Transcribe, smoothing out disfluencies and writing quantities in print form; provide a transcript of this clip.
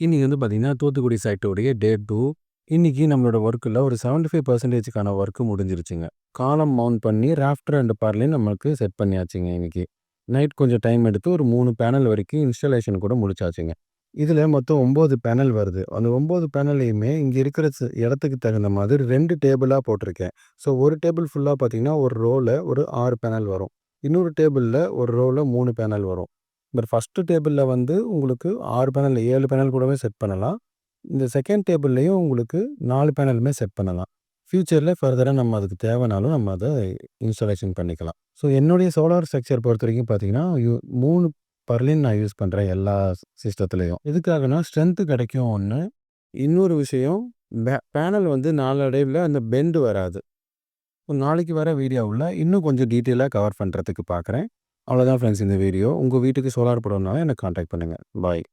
இன்னைக்கு வந்து பார்த்தீங்கன்னா, தூத்துக்குடி சைட்டோடைய டே 2. இன்னைக்கு நம்மளோட ஒர்க்ல ஒரு 75%க்கான ஒர்க் முடிஞ்சிருச்சுங்க. காலம் மவுண்ட் பண்ணி ராஃப்டர் அண்ட் பர்லின் நம்மளுக்கு செட் பண்ணியாச்சுங்க இன்னைக்கு. நைட் கொஞ்சம் டைம் எடுத்து ஒரு 3 பேனல் வரைக்கும் இன்ஸ்டாலேஷன் கூட முடிச்சாச்சுங்க. இதுல மொத்தம் 9 பேனல் வருது. அந்த 9 பேனலையுமே இங்க இருக்கிற இடத்துக்கு தகுந்த மாதிரி 2 டேபிளா போட்டிருக்கேன். ஸோ ஒரு டேபிள் ஃபுல்லா பார்த்தீங்கன்னா, ஒரு ரோல ஒரு 6 பேனல் வரும். இன்னொரு டேபிள்ல ஒரு ரோல 3 பேனல் வரும். இந்த ஃபர்ஸ்ட் டேபிள்ல வந்து உங்களுக்கு 6 பேனல் 7 பேனல் கூடவே செட் பண்ணலாம். இந்த செகண்ட் டேபிள்லயும் உங்களுக்கு 4 பேனலுமே செட் பண்ணலாம். ஃபியூச்சர்ல ஃபர்தரா நம்ம அதுக்கு தேவைனாலும் நம்ம அத இன்ஸ்டாலேஷன் பண்ணிக்கலாம். ஸோ என்னுடைய சோலார் ஸ்ட்ரக்சர் பொறுத்தவரைக்கும் பார்த்தீங்கன்னா, 3 பர்லின் நான் யூஸ் பண்றேன் எல்லா சிஸ்டத்துலயும். எதுக்காகன்னா ஸ்ட்ரென்த் கிடைக்கும் ஒண்ணு. இன்னொரு விஷயம் பேனல் வந்து நாளடைவுல அந்த பெண்ட் வராது. நாளைக்கு வர வீடியோவுல இன்னும் கொஞ்சம் டீட்டெயிலா கவர் பண்றதுக்கு பார்க்குறேன். அவ்வளோதான் ஃப்ரெண்ட்ஸ் இந்த வீடியோ. உங்க வீட்டுக்கு சோலார் போடணும்னாலும் என்ன கான்டாக்ட் பண்ணுங்க. பாய்.